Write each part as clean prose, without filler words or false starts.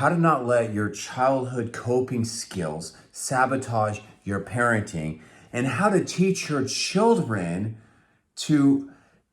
how to not let your childhood coping skills sabotage your parenting, and how to teach your children to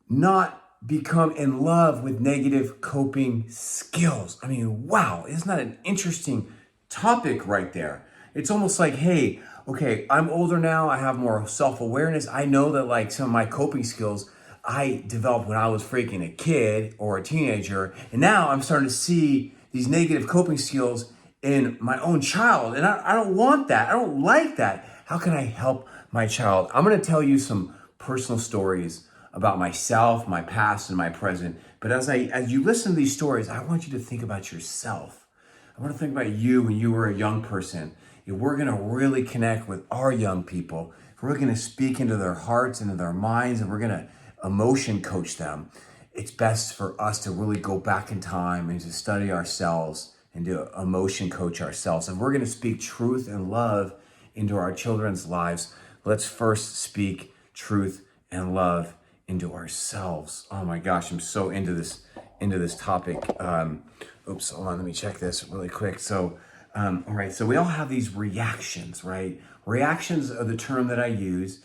not become in love with negative coping skills. I mean, wow, isn't that an interesting topic right there? It's almost like, hey, okay, I'm older now, I have more self-awareness. I know that like some of my coping skills I developed when I was freaking a kid or a teenager, and now I'm starting to see these negative coping skills in my own child, and I don't want that. I don't like that. How can I help my child? I'm going to tell you some personal stories about myself, my past, and my present. But as you listen to these stories, I want you to think about yourself. I want to think about you when you were a young person. If we're going to really connect with our young people, if we're going to speak into their hearts, into their minds, and we're going to emotion coach them, it's best for us to really go back in time and to study ourselves and to emotion coach ourselves. If we're going to speak truth and love into our children's lives, let's first speak truth and love into ourselves. Oh my gosh, I'm so into this topic. Oops, hold on, let me check this really quick. So, all right, so we all have these reactions, right? Reactions are the term that I use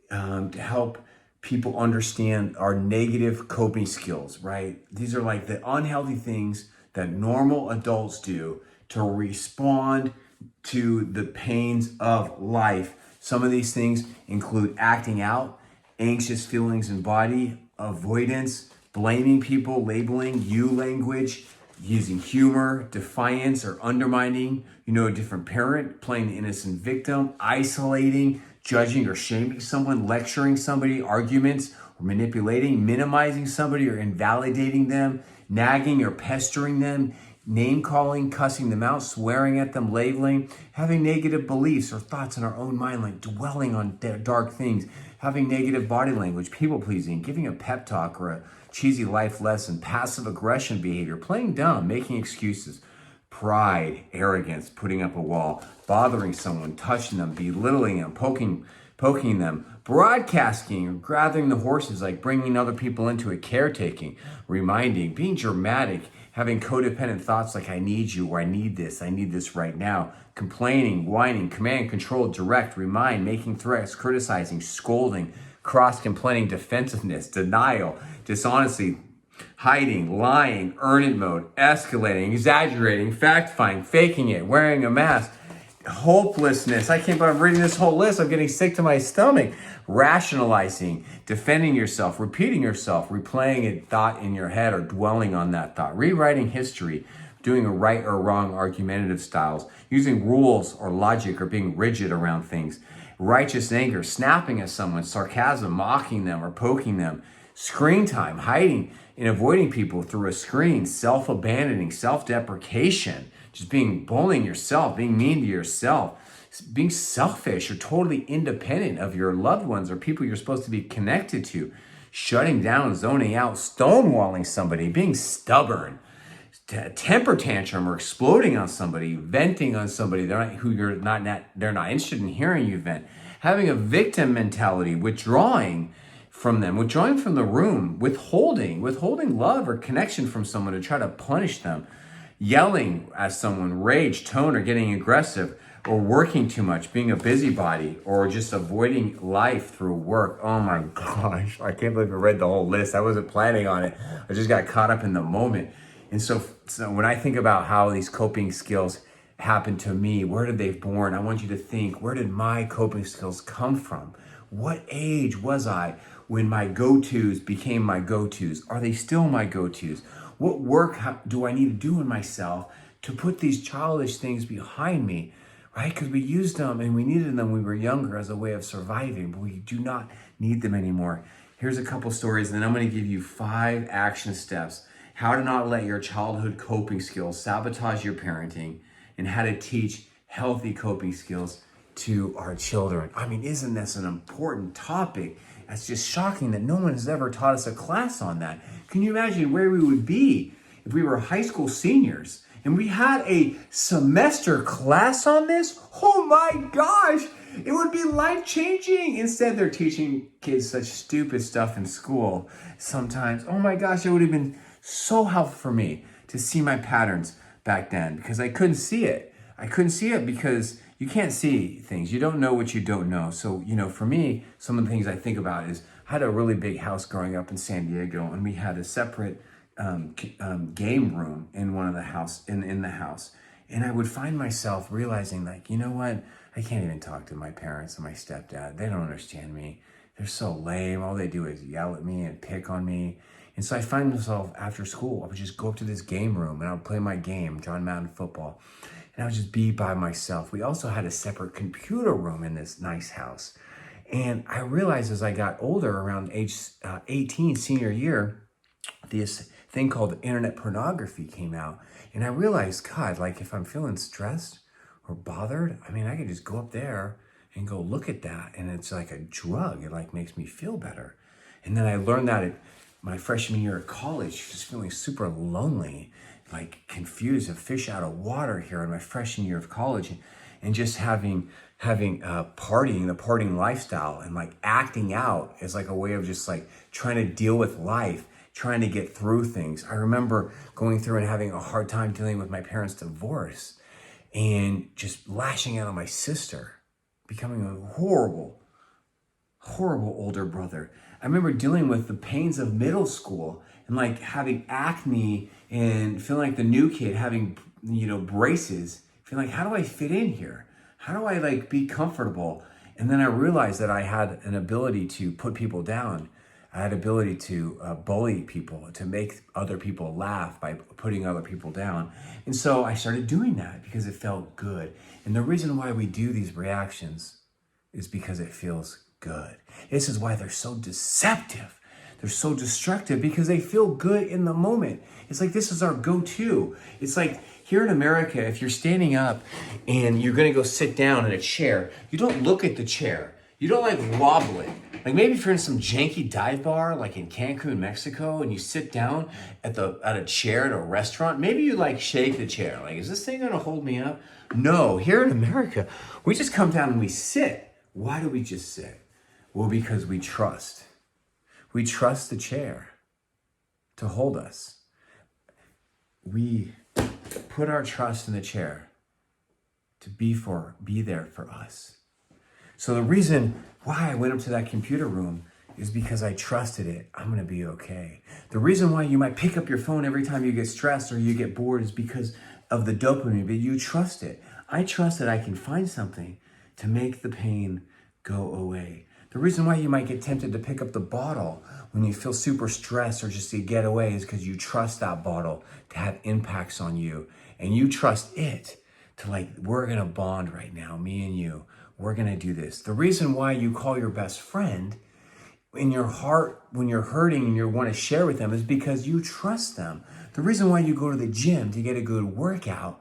to help people understand our negative coping skills, right? These are like the unhealthy things that normal adults do to respond to the pains of life. Some of these things include acting out, anxious feelings in body, avoidance, blaming people, labeling, you language, using humor, defiance or undermining, a different parent, playing the innocent victim, isolating, judging or shaming someone, lecturing somebody, arguments or manipulating, minimizing somebody or invalidating them, nagging or pestering them, name calling, cussing them out, swearing at them, labeling, having negative beliefs or thoughts in our own mind, like dwelling on dark things, having negative body language, people pleasing, giving a pep talk or a cheesy life lesson, passive aggression behavior, playing dumb, making excuses, pride, arrogance, putting up a wall, bothering someone, touching them, belittling them, poking them, broadcasting or gathering the horses, like bringing other people into a caretaking, reminding, being dramatic, having codependent thoughts like I need you or I need this right now, complaining, whining, command, control, direct, remind, making threats, criticizing, scolding, cross-complaining, defensiveness, denial, dishonesty, hiding, lying, earn it mode, escalating, exaggerating, fact-finding, faking it, wearing a mask, hopelessness. I can't believe I'm reading this whole list. I'm getting sick to my stomach. Rationalizing, defending yourself, repeating yourself, replaying a thought in your head or dwelling on that thought, rewriting history, doing a right or wrong argumentative styles, using rules or logic or being rigid around things, righteous anger, snapping at someone, sarcasm, mocking them or poking them, screen time, hiding and avoiding people through a screen, self-abandoning, self-deprecation, just bullying yourself, being mean to yourself, being selfish or totally independent of your loved ones or people you're supposed to be connected to, shutting down, zoning out, stonewalling somebody, being stubborn, temper tantrum or exploding on somebody, venting on somebody they're not interested in hearing you vent, having a victim mentality, withdrawing from the room, withholding love or connection from someone to try to punish them, yelling at someone, rage, tone, or getting aggressive, or working too much, being a busybody, or just avoiding life through work. Oh my gosh, I can't believe I read the whole list. I wasn't planning on it. I just got caught up in the moment. And so when I think about how these coping skills happened to me, where did they born? I want you to think, where did my coping skills come from? What age was I when my go-tos became my go-tos? Are they still my go-tos? What work do I need to do in myself to put these childish things behind me, right? Because we used them and we needed them when we were younger as a way of surviving, but we do not need them anymore. Here's a couple stories, and then I'm going to give you 5 action steps, how to not let your childhood coping skills sabotage your parenting, and how to teach healthy coping skills to our children. I mean, isn't this an important topic? It's just shocking that no one has ever taught us a class on that. Can you imagine where we would be if we were high school seniors and we had a semester class on this? Oh my gosh, it would be life-changing. Instead, they're teaching kids such stupid stuff in school sometimes. Oh my gosh, it would have been so helpful for me to see my patterns, back then because I couldn't see it. I couldn't see it because you can't see things. You don't know what you don't know. So, for me, some of the things I think about is I had a really big house growing up in San Diego, and we had a separate game room in one of the house in the house. And I would find myself realizing, like, you know what? I can't even talk to my parents and my stepdad. They don't understand me. They're so lame. All they do is yell at me and pick on me. And so I find myself after school, I would just go up to this game room and I would play my game, John Madden football. And I would just be by myself. We also had a separate computer room in this nice house. And I realized as I got older, around age 18, senior year, this thing called internet pornography came out. And I realized, God, like if I'm feeling stressed or bothered, I could just go up there and go look at that. And it's like a drug. It like makes me feel better. And then I learned that at my freshman year of college, just feeling super lonely, like confused, a fish out of water here in my freshman year of college, and just having partying, the partying lifestyle, and like acting out as like a way of just like trying to deal with life, trying to get through things. I remember going through and having a hard time dealing with my parents' divorce and just lashing out on my sister, becoming a horrible older brother. I remember dealing with the pains of middle school and like having acne and feeling like the new kid, having, braces, feeling like, how do I fit in here? How do I like be comfortable? And then I realized that I had an ability to put people down. I had ability to bully people, to make other people laugh by putting other people down. And so I started doing that because it felt good. And the reason why we do these reactions is because it feels good. This is why they're so deceptive. They're so destructive because they feel good in the moment. It's like this is our go-to. It's like here in America, if you're standing up and you're gonna go sit down in a chair, you don't look at the chair. You don't like wobble it. Like maybe if you're in some janky dive bar, like in Cancun, Mexico, and you sit down at a chair at a restaurant, maybe you like shake the chair. Like, is this thing gonna hold me up? No, here in America, we just come down and we sit. Why do we just sit? Well, because we trust. We trust the chair to hold us. We put our trust in the chair to be there for us. So the reason why I went up to that computer room is because I trusted it. I'm gonna be okay. The reason why you might pick up your phone every time you get stressed or you get bored is because of the dopamine, but you trust it. I trust that I can find something to make the pain go away. The reason why you might get tempted to pick up the bottle when you feel super stressed or just to get away is because you trust that bottle to have impacts on you. And you trust it to like, we're gonna bond right now, me and you. We're gonna do this. The reason why you call your best friend in your heart when you're hurting and you want to share with them is because you trust them. The reason why you go to the gym to get a good workout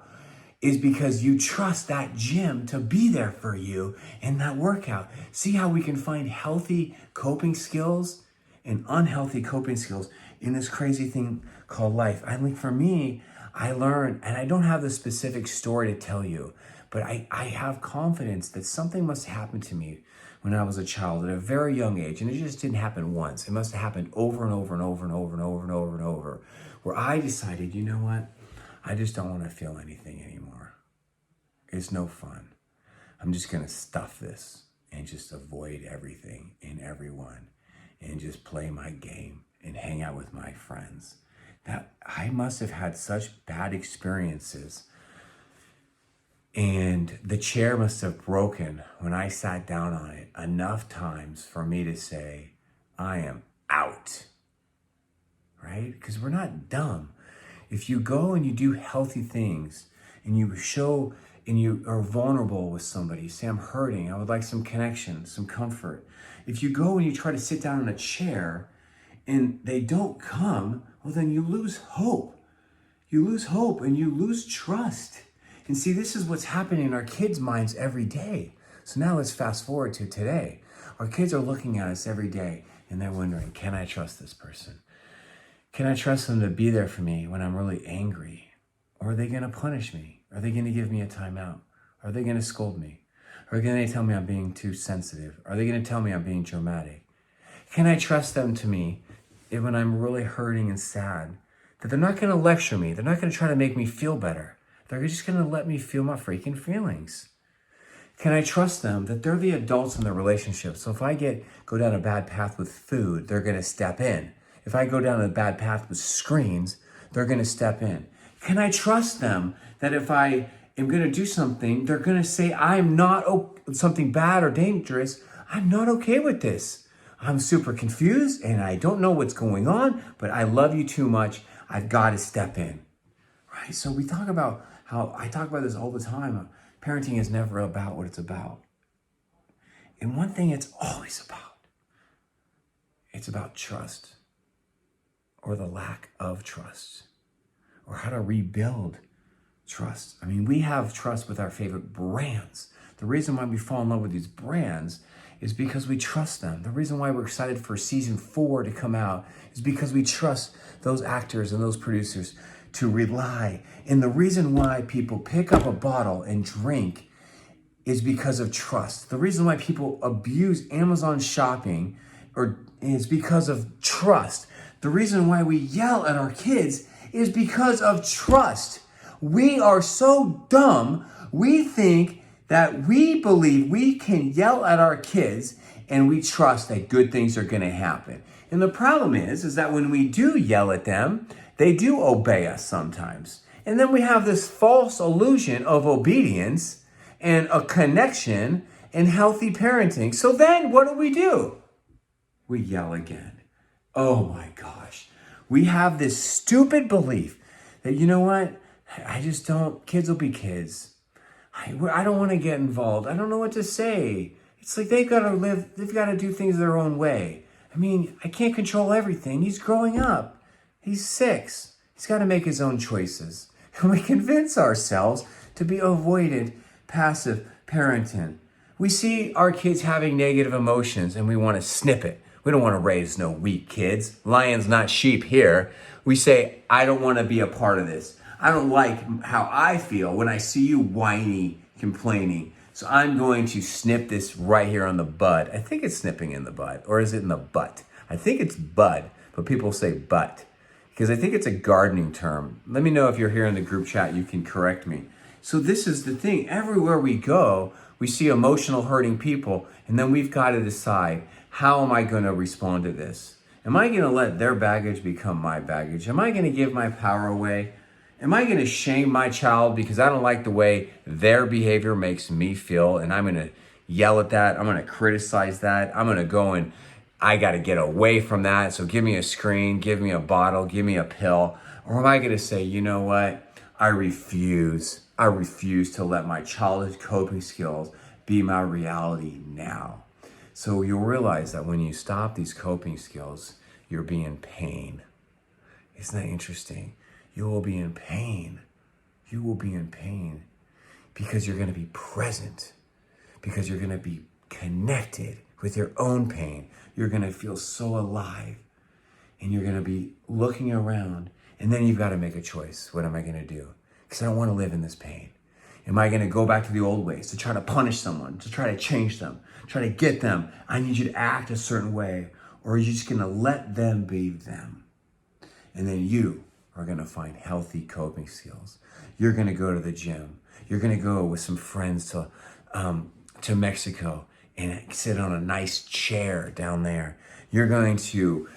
is because you trust that gym to be there for you in that workout. See how we can find healthy coping skills and unhealthy coping skills in this crazy thing called life. I think for me, I learned, and I don't have the specific story to tell you, but I have confidence that something must have happened to me when I was a child at a very young age. And it just didn't happen once. It must have happened over and over and over and over and over and over and over, where I decided, you know what? I just don't want to feel anything anymore. It's no fun. I'm just going to stuff this and just avoid everything and everyone and just play my game and hang out with my friends. That I must have had such bad experiences, and the chair must have broken when I sat down on it enough times for me to say, I am out, right? Because we're not dumb. If you go and you do healthy things and you show and you are vulnerable with somebody, say, I'm hurting, I would like some connection, some comfort. If you go and you try to sit down in a chair and they don't come, well, then you lose hope. You lose hope and you lose trust. And see, this is what's happening in our kids' minds every day. So now let's fast forward to today. Our kids are looking at us every day and they're wondering, can I trust this person? Can I trust them to be there for me when I'm really angry? Or are they going to punish me? Are they going to give me a timeout? Are they going to scold me? Are they going to tell me I'm being too sensitive? Are they going to tell me I'm being dramatic? Can I trust them to me when I'm really hurting and sad? That they're not going to lecture me. They're not going to try to make me feel better. They're just going to let me feel my freaking feelings. Can I trust them that they're the adults in the relationship? So if I go down a bad path with food, they're going to step in. If I go down a bad path with screens, they're going to step in. Can I trust them that if I am going to do something, they're going to say, I'm not something bad or dangerous. I'm not okay with this. I'm super confused and I don't know what's going on, but I love you too much. I've got to step in. Right? So we talk about how I talk about this all the time. Parenting is never about what it's about. And one thing it's always about trust, or the lack of trust, or how to rebuild trust. I mean, we have trust with our favorite brands. The reason why we fall in love with these brands is because we trust them. The reason why we're excited for season 4 to come out is because we trust those actors and those producers to rely. And the reason why people pick up a bottle and drink is because of trust. The reason why people abuse Amazon shopping is because of trust. The reason why we yell at our kids is because of trust. We are so dumb, we think that we believe we can yell at our kids and we trust that good things are going to happen. And the problem is that when we do yell at them, they do obey us sometimes. And then we have this false illusion of obedience and a connection and healthy parenting. So then what do? We yell again. Oh my gosh. We have this stupid belief that, you know what? Kids will be kids. I don't want to get involved. I don't know what to say. It's like they've got to do things their own way. I mean, I can't control everything. He's growing up. He's 6. He's got to make his own choices. And we convince ourselves to be avoidant, passive parenting. We see our kids having negative emotions and we want to snip it. We don't want to raise no weak kids. Lions, not sheep here. We say, I don't want to be a part of this. I don't like how I feel when I see you whiny, complaining. So I'm going to snip this right here on the bud. I think it's snipping in the bud, or is it in the butt? I think it's bud, but people say butt because I think it's a gardening term. Let me know if you're here in the group chat, you can correct me. So this is the thing. Everywhere we go, we see emotional hurting people, and then we've got to decide, how am I going to respond to this? Am I going to let their baggage become my baggage? Am I going to give my power away? Am I going to shame my child because I don't like the way their behavior makes me feel, and I'm going to yell at that? I'm going to criticize that. I'm going to go and I got to get away from that. So give me a screen, give me a bottle, give me a pill. Or am I going to say, you know what? I refuse to let my childhood coping skills be my reality now. So you'll realize that when you stop these coping skills, you'll be in pain. Isn't that interesting? You will be in pain. You will be in pain because you're going to be present, because you're going to be connected with your own pain. You're going to feel so alive, and you're going to be looking around, and then you've got to make a choice. What am I going to do? Because I don't want to live in this pain. Am I going to go back to the old ways, to try to punish someone, to try to change them, try to get them? I need you to act a certain way, or are you just going to let them be them? And then you are going to find healthy coping skills. You're going to go to the gym. You're going to go with some friends to Mexico and sit on a nice chair down there. You're going to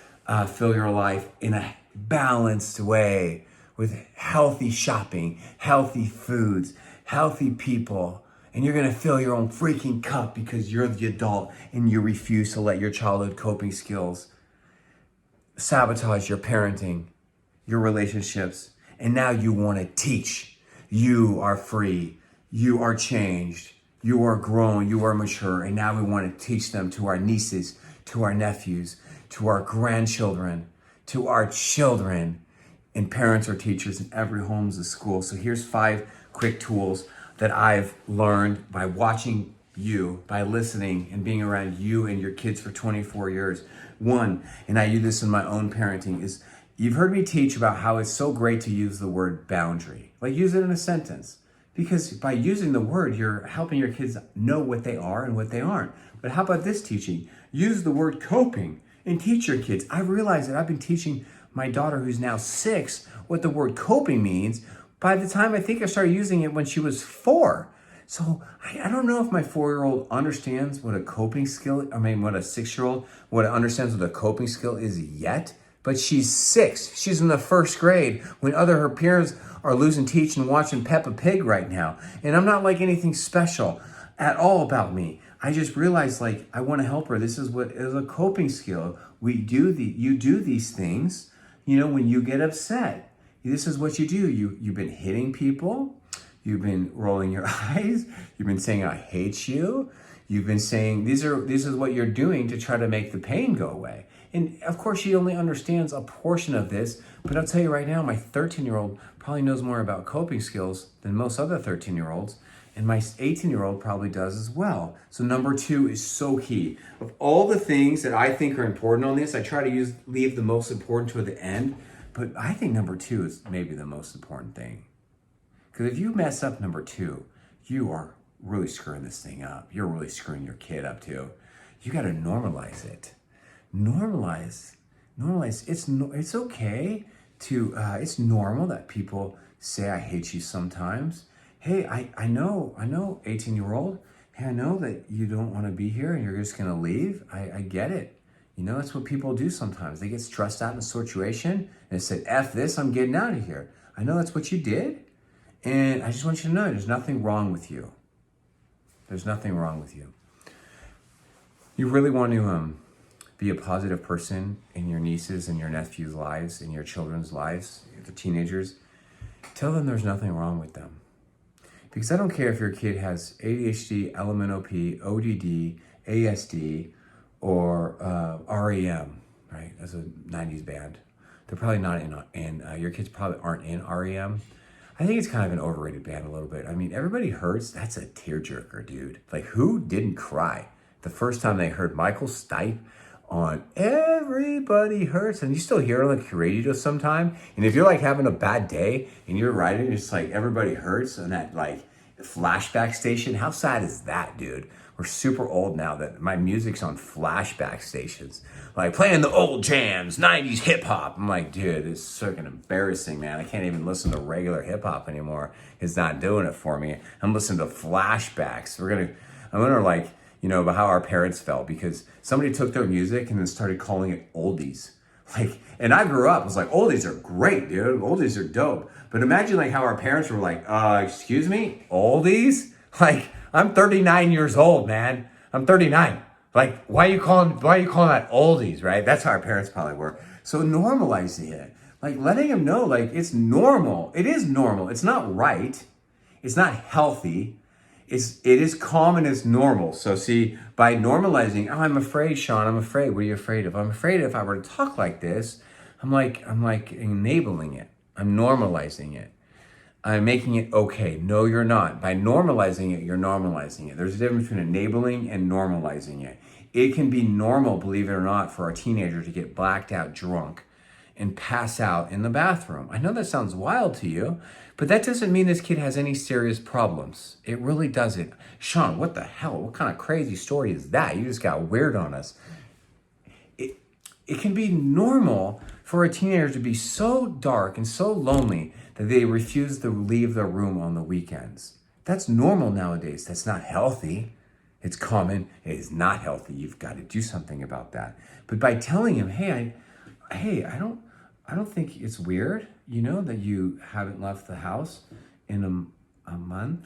fill your life in a balanced way with healthy shopping, healthy foods, healthy people. And you're going to fill your own freaking cup because you're the adult and you refuse to let your childhood coping skills sabotage your parenting, your relationships, and now you want to teach. You are free. You are changed. You are grown. You are mature. And now we want to teach them to our nieces, to our nephews, to our grandchildren, to our children. And parents are teachers, and every home is a school. So here's 5 quick tools that I've learned by watching you, by listening and being around you and your kids for 24 years. One, and I use this in my own parenting, is you've heard me teach about how it's so great to use the word boundary. Like, use it in a sentence. Because by using the word, you're helping your kids know what they are and what they aren't. But how about this teaching? Use the word coping and teach your kids. I realized that I've been teaching my daughter, who's now 6, what the word coping means, by the time I think I started using it when she was 4. So I don't know if my 4-year-old understands what a coping skill, what a 6-year-old, understands what a coping skill is yet, but she's 6. She's in the 1st grade when her peers are losing teach and watching Peppa Pig right now. And I'm not like anything special at all about me. I just realized like I want to help her. This is what is a coping skill. You do these things, when you get upset. This is what you do. You've been hitting people. You've been rolling your eyes. You've been saying, I hate you. You've been saying, this is what you're doing to try to make the pain go away. And of course, she only understands a portion of this, but I'll tell you right now, my 13-year-old probably knows more about coping skills than most other 13-year-olds, and my 18-year-old probably does as well. So number 2 is so key. Of all the things that I think are important on this, I try to leave the most important to the end, but I think number 2 is maybe the most important thing. Because if you mess up number 2, you are really screwing this thing up. You're really screwing your kid up too. You got to normalize it. Normalize. It's okay to, it's normal that people say, I hate you sometimes. Hey, I know, 18-year-old. Hey, I know that you don't want to be here and you're just going to leave. I get it. That's what people do sometimes. They get stressed out in a situation and they say, F this, I'm getting out of here. I know that's what you did. And I just want you to know there's nothing wrong with you. There's nothing wrong with you. You really want to be a positive person in your nieces and your nephews' lives, in your children's lives, the teenagers. Tell them there's nothing wrong with them. Because I don't care if your kid has ADHD, LMNOP, ODD, ASD, or REM, right? That's a 90s band. They're probably not your kids probably aren't in REM. I think it's kind of an overrated band a little bit. Everybody Hurts, that's a tearjerker, dude. Like, who didn't cry the first time they heard Michael Stipe on Everybody Hurts? And you still hear it on the radio sometime. And if you're like having a bad day and you're writing, it's like Everybody Hurts on that like flashback station. How sad is that, dude? We're super old now that my music's on flashback stations. Like playing the old jams, 90s hip hop. I'm like, dude, it's so fucking embarrassing, man. I can't even listen to regular hip hop anymore. It's not doing it for me. I'm listening to flashbacks. I'm gonna like, about how our parents felt because somebody took their music and then started calling it oldies. Like, and I grew up, I was like, oldies are great, dude. Oldies are dope. But imagine like how our parents were like, excuse me, oldies? Like, I'm 39 years old, man. I'm 39. Like, why are you calling that oldies, right? That's how our parents probably were. So normalizing it, like letting them know, like it's normal. It is normal. It's not right. It's not healthy. It is common as normal. So see, by normalizing, I'm afraid, Sean, I'm afraid. What are you afraid of? I'm afraid if I were to talk like this, I'm like enabling it. I'm normalizing it. I'm making it okay. No, you're not. By normalizing it, you're normalizing it. There's a difference between enabling and normalizing it. It can be normal, believe it or not, for a teenager to get blacked out drunk and pass out in the bathroom. I know that sounds wild to you, but that doesn't mean this kid has any serious problems. It really doesn't. Sean, what the hell? What kind of crazy story is that? You just got weird on us. It can be normal for a teenager to be so dark and so lonely that they refuse to leave their room on the weekends. That's normal nowadays. That's not healthy. It's common. It is not healthy. You've got to do something about that. But by telling him, hey, I don't think it's weird, that you haven't left the house in a month.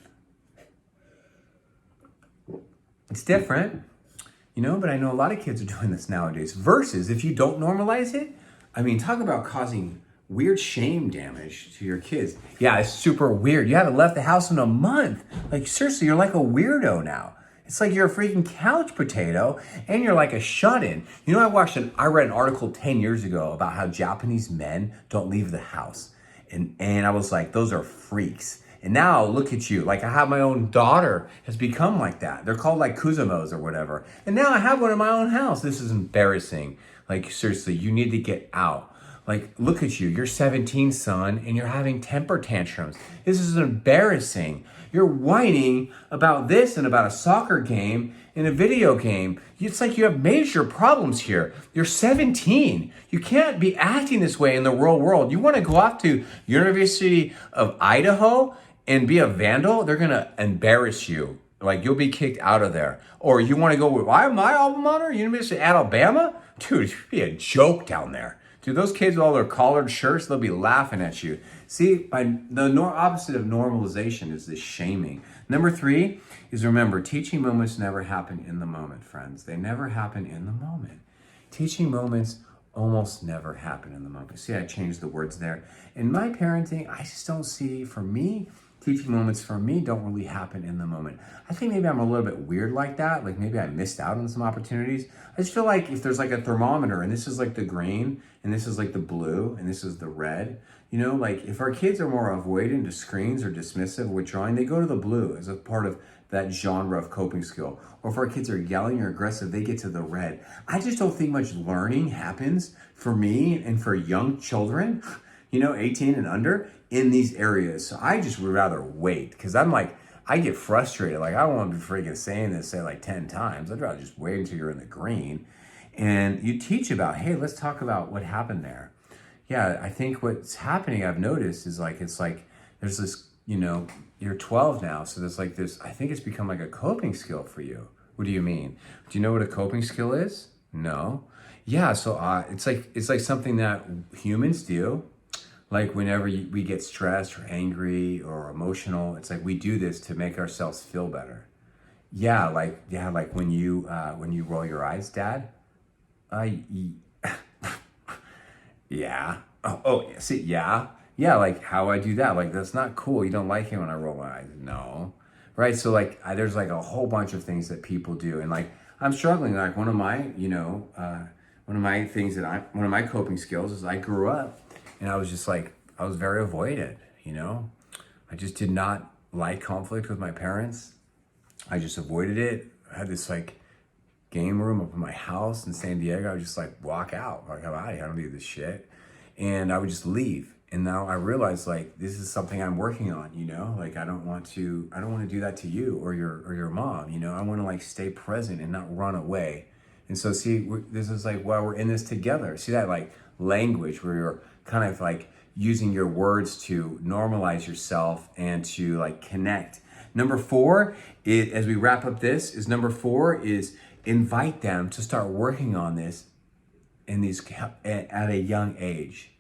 It's different, but I know a lot of kids are doing this nowadays. Versus if you don't normalize it, talk about causing weird shame damage to your kids. Yeah, it's super weird. You haven't left the house in a month. Like, seriously, you're like a weirdo now. It's like you're a freaking couch potato and you're like a shut-in. I read an article 10 years ago about how Japanese men don't leave the house. And I was like, those are freaks. And now look at you. Like I have my own daughter has become like that. They're called like Kuzumos or whatever. And now I have one in my own house. This is embarrassing. Like seriously, you need to get out. Like, look at you. You're 17, son, and you're having temper tantrums. This is embarrassing. You're whining about this and about a soccer game and a video game. It's like you have major problems here. You're 17. You can't be acting this way in the real world. You want to go off to University of Idaho and be a vandal? They're going to embarrass you. Like, you'll be kicked out of there. Or you want to go with my alma mater, University of Alabama? Dude, you'd be a joke down there. Dude, those kids with all their collared shirts, they'll be laughing at you. See, the opposite of normalization is this shaming. Number 3 is, remember, teaching moments never happen in the moment, friends. They never happen in the moment. Teaching moments almost never happen in the moment. See, I changed the words there. In my parenting, I just don't see, for me, teaching moments for me don't really happen in the moment. I think maybe I'm a little bit weird like that. Like maybe I missed out on some opportunities. I just feel like if there's like a thermometer and this is like the green and this is like the blue and this is the red, you know, like if our kids are more avoidant to screens or dismissive, withdrawing, they go to the blue as a part of that genre of coping skill. Or if our kids are yelling or aggressive, they get to the red. I just don't think much learning happens for me and for young children, you know, 18 and under, in these areas. So I just would rather wait, because I'm like, I get frustrated. Like, I don't want to be freaking saying this, say like 10 times. I'd rather just wait until you're in the green. And you teach about, hey, let's talk about what happened there. Yeah, I think what's happening, I've noticed, is like, it's like, there's this, you know, you're 12 now. So there's like this, I think it's become like a coping skill for you. What do you mean? Do you know what a coping skill is? No. Yeah, so it's like something that humans do. Like whenever we get stressed or angry or emotional, it's like we do this to make ourselves feel better. Yeah, like when you roll your eyes, Dad. Yeah. See, yeah. Yeah, like how I do that. Like, that's not cool. You don't like it when I roll my eyes. No. Right? So like there's like a whole bunch of things that people do. And like I'm struggling. Like one of my, one of my coping skills is I grew up and I was just like, I was very avoided, you know? I just did not like conflict with my parents. I just avoided it. I had this like game room up in my house in San Diego. I would just like walk out. Like, I'm out of here. I don't need this shit. And I would just leave. And now I realize like this is something I'm working on, you know? Like I don't want to do that to you or your mom, you know? I want to like stay present and not run away. And so see, this is like, well, we're in this together. See that like language where you're kind of like using your words to normalize yourself and to like connect. Number 4, as we wrap up this, is number 4 is invite them to start working on this at a young age.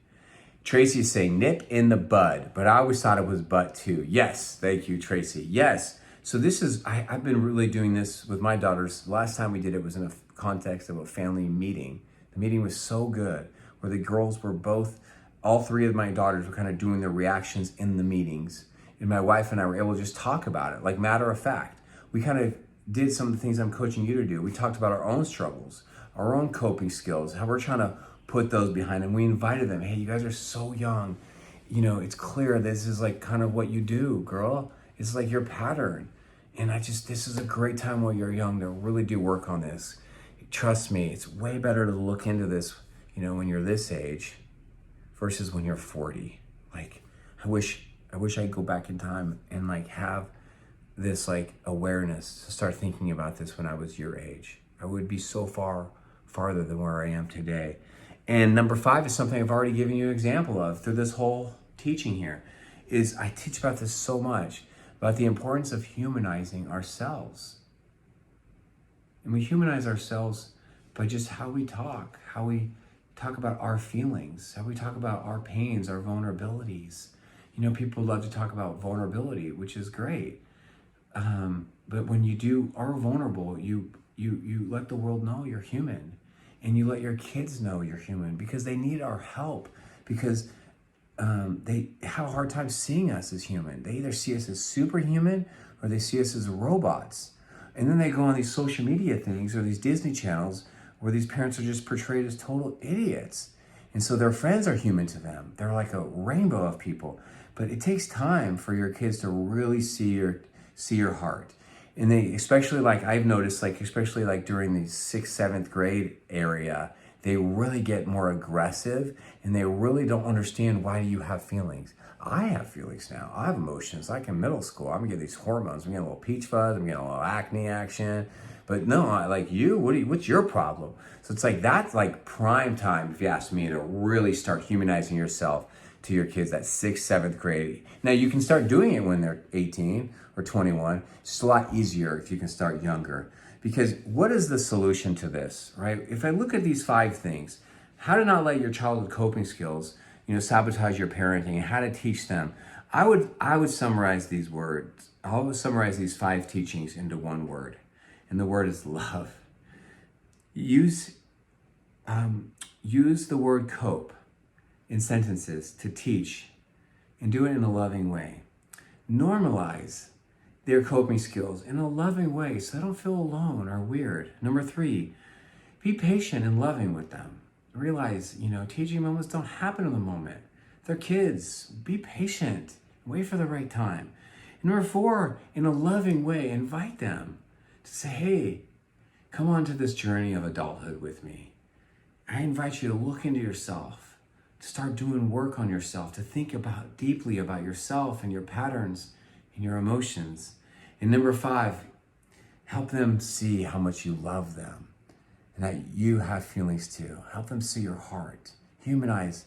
Tracy is saying nip in the bud, but I always thought it was but too. Yes, thank you, Tracy. Yes. So this is, I've been really doing this with my daughters. The last time we did it was in a context of a family meeting. The meeting was so good, where the girls were all 3 of my daughters were kind of doing their reactions in the meetings. And my wife and I were able to just talk about it, like matter of fact. We kind of did some of the things I'm coaching you to do. We talked about our own struggles, our own coping skills, how we're trying to put those behind them. We invited them, hey, you guys are so young. You know, it's clear this is like kind of what you do, girl. It's like your pattern. And this is a great time while you're young to really do work on this. Trust me, it's way better to look into this, you know, when you're this age versus when you're 40. Like, I wish I could go back in time and like have this like awareness to start thinking about this when I was your age. I would be so farther than where I am today. And number 5 is something I've already given you an example of through this whole teaching here, is I teach about this so much, about the importance of humanizing ourselves. And we humanize ourselves by just how we talk about our feelings, how we talk about our pains, our vulnerabilities. You know, people love to talk about vulnerability, which is great. But when you are vulnerable, you let the world know you're human. And you let your kids know you're human, because they need our help, because they have a hard time seeing us as human. They either see us as superhuman or they see us as robots. And then they go on these social media things or these Disney channels where these parents are just portrayed as total idiots. And so their friends are human to them. They're like a rainbow of people. But it takes time for your kids to really see your heart. And they, especially like I've noticed, like especially like during the 6th, 7th grade area, they really get more aggressive and they really don't understand why do you have feelings. I have feelings now. I have emotions. Like in middle school, I'm getting these hormones. I'm getting a little peach fuzz. I'm getting a little acne action. But no, like you, what's your problem? So it's like, that's like prime time, if you ask me, to really start humanizing yourself to your kids, that 6th, 7th grade. Now you can start doing it when they're 18 or 21. It's just a lot easier if you can start younger. Because what is the solution to this, right? If I look at these 5 things, how to not let your childhood coping skills, sabotage your parenting, and how to teach them, I would summarize these words. I would summarize these 5 teachings into one word, and the word is love. Use the word cope in sentences to teach, and do it in a loving way. Normalize their coping skills in a loving way so they don't feel alone or weird. Number 3, be patient and loving with them. Realize, teaching moments don't happen in the moment. They're kids. Be patient. Wait for the right time. And number 4, in a loving way, invite them to say, hey, come on to this journey of adulthood with me. I invite you to look into yourself, to start doing work on yourself, to think deeply about yourself and your patterns and your emotions. And number 5, help them see how much you love them and that you have feelings too. Help them see your heart. Humanize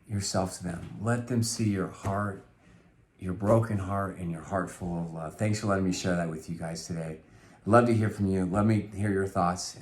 yourself to them. Let them see your heart, your broken heart, and your heart full of love. Thanks for letting me share that with you guys today. I'd love to hear from you. Let me hear your thoughts.